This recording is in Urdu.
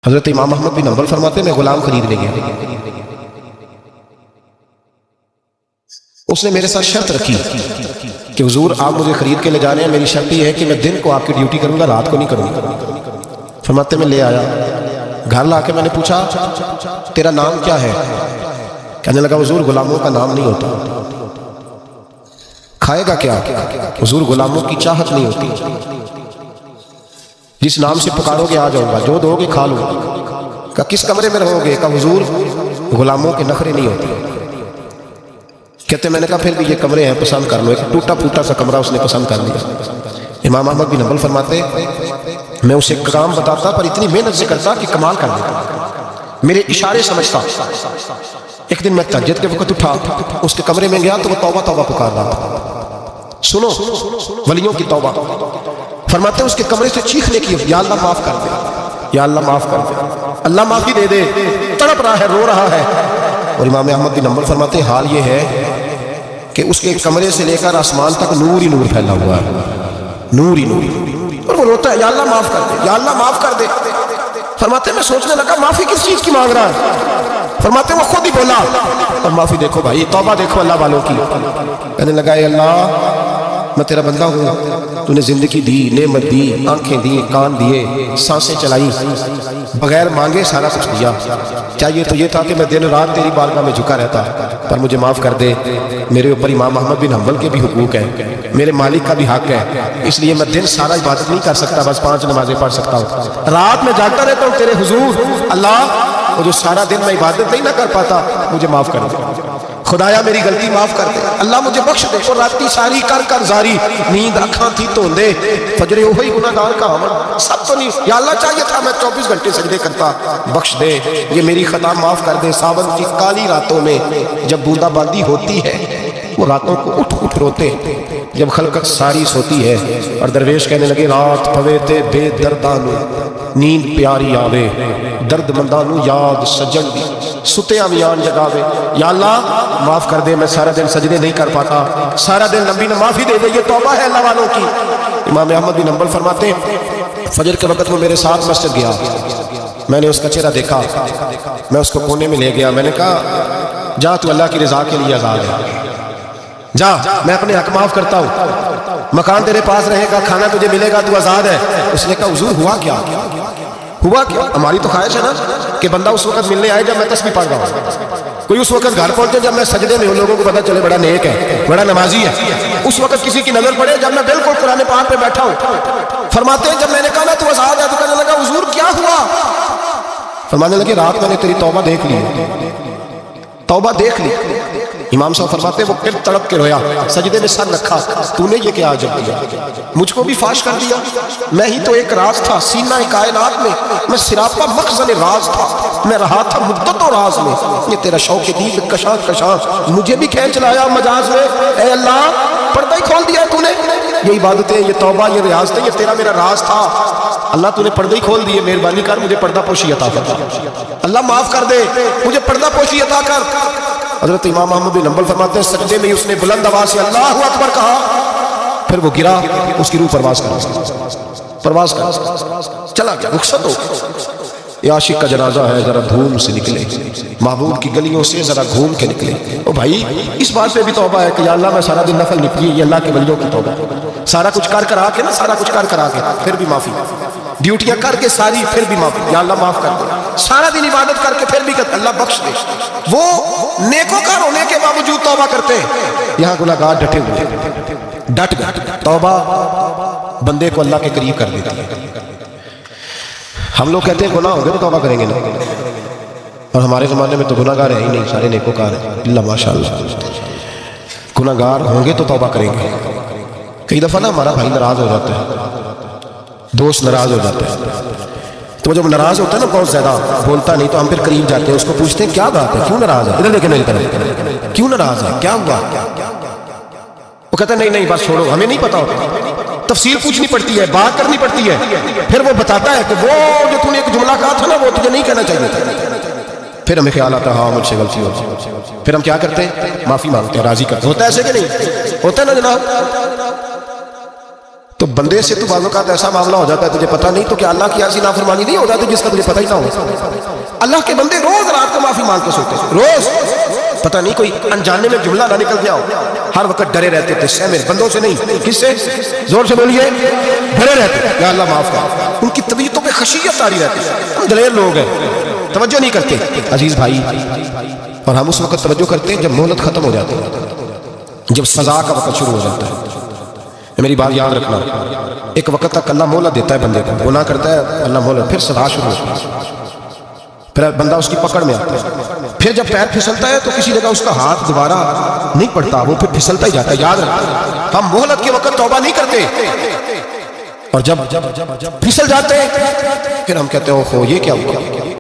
حضرت امام احمد بن حنبل فرماتے میں غلام خریدنے گیا، اس نے میرے ساتھ شرط رکھی کہ حضور آپ مجھے خرید کے لے جانے ہیں، میری شرط یہ ہے کہ میں دن کو آپ کی ڈیوٹی کروں گا، رات کو نہیں کروں گا۔ فرماتے میں لے آیا، گھر لا کے میں نے پوچھا تیرا نام کیا ہے؟ کہنے لگا حضور غلاموں کا نام نہیں ہوتا۔ کھائے گا کیا؟ حضور غلاموں کی چاہت نہیں ہوتی، جس نام سے پکارو گے آ جاؤں گا، جو دو گے کھا لوں گا۔ کہا کس کمرے میں رہو گے؟ کہا حضور غلاموں کے نخرے نہیں ہوتے۔ کہتے میں نے کہا پھر بھی یہ کمرے ہیں پسند کر لو۔ ایک ٹوٹا پھوٹا سا کمرہ اس نے پسند کر لیا۔ امام احمد بن حنبل فرماتے میں اسے کام بتاتا پر اتنی محنت سے کرتا کہ کمال کر دیتا، میرے اشارے سمجھتا۔ ایک دن میں تہجد کے وقت اٹھا، اس کے کمرے میں گیا تو وہ توبہ توبہ پکار رہا تھا۔ سنو ولیوں کی توبہ۔ فرماتے اس کے کمرے سے چیخنے کی، یا اللہ معاف کر دے، یا اللہ معاف کر دے، اللہ معافی دے دے، تڑپ رہا ہے، رو رہا ہے۔ اور امام احمد بن حنبل فرماتے حال یہ ہے کہ اس کے کمرے سے لے کر آسمان تک نور ہی نور پھیلا ہوا ہے، نور ہی نور، اور وہ روتا ہے یا اللہ معاف کر دے، یا اللہ معاف کر دے۔ فرماتے میں سوچنے لگا معافی کس چیز کی مانگ رہا ہے؟ فرماتے وہ خود ہی بولا، اور معافی دیکھو بھائی، توبہ دیکھو اللہ والوں کی۔ کہنے لگا اے اللہ میں تیرا بندہ ہوں، تو نے زندگی دی، نعمت دی، آنکھیں دی، کان دیے، سانسیں چلائی، بغیر مانگے سارا کچھ دیا۔ چاہیے تو یہ تھا کہ میں دن رات تیری بارگاہ میں جھکا رہتا، پر مجھے معاف کر دے۔ میرے اوپر امام احمد بن حنبل کے بھی حقوق ہیں، میرے مالک کا بھی حق ہے، اس لیے میں دن سارا عبادت نہیں کر سکتا، بس 5 نمازیں پڑھ سکتا ہوں، رات میں جاگتا رہتا ہوں تیرے حضور۔ اللہ وہ جو سارا دن میں عبادت نہیں نہ کر پاتا مجھے معاف کر دے، خدایا میری غلطی معاف کر دے، اللہ مجھے بخش دے۔ اور راتی ساری کر کر زاری، نیند اکھاں تھی توندے، فجر وہی گناہگار کا ہمن سب تو نہیں، یا اللہ چاہیے تھا میں 24 گھنٹے سجدے کرتا، بخش دے، یہ میری خطا معاف کر دے۔ ساون کی کالی راتوں میں جب بوندا باندی ہوتی ہے، وہ راتوں کو اٹھ اٹھ روتے، جب خلقت ساری سوتی ہے، اور درویش کہنے لگے رات پوے تے بے دردانو نیند پیاری آوے، درد مندانو یاد سجن دی ستیاں میان جگاوے۔ یا اللہ معاف کر دے، میں سارا دن سجدے نہیں کر پاتا، سارا دن لمبی معافی دے دے، یہ توبہ ہے اللہ والوں کی۔ امام احمد بن حنبل فرماتے ہیں فجر کے وقت وہ میرے ساتھ مسجد گیا، میں نے اس کا چہرہ دیکھا، میں اس کو کونے میں لے گیا، میں نے کہا جا تو اللہ کی رضا کے لیے آزاد ہے، جا میں اپنے حق معاف کرتا ہوں، مکان تیرے پاس رہے گا، کھانا تجھے ملے گا، تو آزاد ہے۔ اس نے کہا حضور ہوا کیا؟ ہوا کیا؟ ہماری تو خواہش ہے نا کہ بندہ اس وقت ملنے آئے جب میں تسبیح پڑھ رہا ہوں، کوئی اس وقت گھر پہنچے جب میں سجدے میں ہوں، لوگوں کو پتہ چلے بڑا نیک ہے، بڑا نمازی ہے، اس وقت کسی کی نظر پڑے جب میں بالکل قرآن پاک پہ بیٹھا ہوں۔ فرماتے ہیں جب میں نے کہا نا تو آزاد ہے، تو کہنے لگا حضور کیا ہوا؟ فرمانے لگے رات میں نے تیری توبہ دیکھ لی، توبہ دیکھ لی۔ امام صاحب فرماتے وہ پھر تڑپ کے رویا، سجدے میں سر رکھا، تو نے یہ کیا عجب کیا، مجھ کو بھی فاش کر دیا، میں ہی تو ایک راز تھا سینہ کائنات میں، میں سراپا مخزن راز تھا، میں رہا تھا مدت و راز میں، یہ تیرا شوق دید کشاں کشاں مجھے بھی کھینچ لایا مجاز میں۔ اے اللہ پردہ ہی کھول دیا تو نے، یہ عبادتیں، یہ توبہ، یہ ریاضتیں، یہ تیرا میرا راز تھا، اللہ تو نے پردہ ہی کھول دیے، مہربانی کر مجھے پردہ پوشی عطا کر، اللہ معاف کر دے، مجھے پردہ پوشی عطا کر۔ حضرت امام احمد بن حنبل فرماتے ہیں سجدے میں اس نے بلند آواز سے اللہ اکبر کہا، پھر وہ گرا، اس کی روح پرواز کر چلا گیا، رخصت ہو گیا۔ یہ عاشق کا جنازہ ہے، ذرا دھوم سے نکلے، محبوب کی گلیوں سے ذرا گھوم کے نکلے۔ او بھائی اس بات پہ بھی توبہ ہے کہ یا اللہ میں سارا دن نفل نپٹی، یہ اللہ کے ولیوں کی توبہ، سارا کچھ کر آ کے نا، سارا کچھ کر آ کے پھر بھی معافی، ڈیوٹیاں کر کے ساری پھر بھی معافی، یا اللہ معاف کر دے، سارا دن عبادت کر کے پھر بھی کہ اللہ بخش دے۔ وہ نیکوکار ہونے کے باوجود توبہ کرتے ہیں، یہاں گناہگار ڈٹے ہوئے، ڈٹ گئے۔ توبہ بندے کو اللہ کے قریب کر دیتی ہے۔ ہم لوگ کہتے ہیں گناہ ہوں گے تو توبہ کریں گے نا، اور ہمارے زمانے میں تو گناہگار ہے ہی نہیں، سارے نیکوکار ہیں، اللہ ماشاءاللہ۔ گناہگار ہوں گے تو توبہ کریں گے۔ کئی دفعہ نا ہمارا بھائی ناراض ہو جاتا ہے، دوست ناراض ہو جاتا ہے، تو جب ناراض ہوتا ہے نا بہت زیادہ بولتا نہیں، تو ہم پھر قریب جاتے ہیں، اس کو پوچھتے ہیں کیا بات ہے، کیوں ناراض ہے، ادھر دیکھیں میری طرف، کیوں ناراض ہے، کیا ہوا؟ وہ کہتا ہے نہیں بس چھوڑو، ہمیں نہیں پتا ہوتا، تفصیل پوچھنی پڑتی ہے، بات کرنی پڑتی ہے، پھر وہ بتاتا ہے کہ وہ جو تم نے ایک جملہ کہا تھا نا وہ تجھے نہیں کہنا چاہیے تھا، پھر ہمیں خیال آتا ہے ہاں مجھ سے غلطی ہو، پھر ہم کیا کرتے ہیں معافی مانگتے ہیں، راضی کرتے ہیں۔ ہوتا ہے ایسے کہ نہیں ہوتا ہے نا جناب؟ تو بندے سے تو بعض اوقات ایسا معاملہ ہو جاتا ہے تجھے پتہ نہیں تو کیا اللہ کی ایسی نافرمانی نہیں ہو جاتی جس کا تجھے پتہ ہی نہ ہو؟ اللہ کے بندے روز رات کو معافی مانگ کے سوتے ہیں، روز، پتہ نہیں کوئی انجانے میں جملہ نہ نکل گیا ہو، ہر وقت ڈرے رہتے تھے، سہمے بندوں سے نہیں، کس سے؟ زور سے بولیے، ڈرے رہتے، یا اللہ معاف کر۔ ان کی طبیعتوں پہ خشیت آ رہی رہتی ہے، ہم دلیر لوگ ہیں، توجہ نہیں کرتے عزیز بھائی، اور ہم اس وقت توجہ کرتے ہیں جب مہلت ختم ہو جاتی ہے، جب سزا کا وقت شروع ہو جاتا ہے۔ میری بات یاد رکھنا، ایک وقت تک اللہ مہلت دیتا ہے بندے کو، گناہ کرتا ہے اللہ مہلت، پھر سزا شروع ہوتی ہے، پھر بندہ اس کی پکڑ میں آتا ہے، پھر جب پیر پھسلتا ہے تو کسی جگہ اس کا ہاتھ دوبارہ نہیں پڑتا، وہ پھر پھسلتا ہی جاتا ہے۔ یاد رکھنا، ہم مہلت کے وقت توبہ نہیں کرتے، اور جب پھسل جاتے پھر ہم کہتے ہیں اوہو یہ کیا ہوا،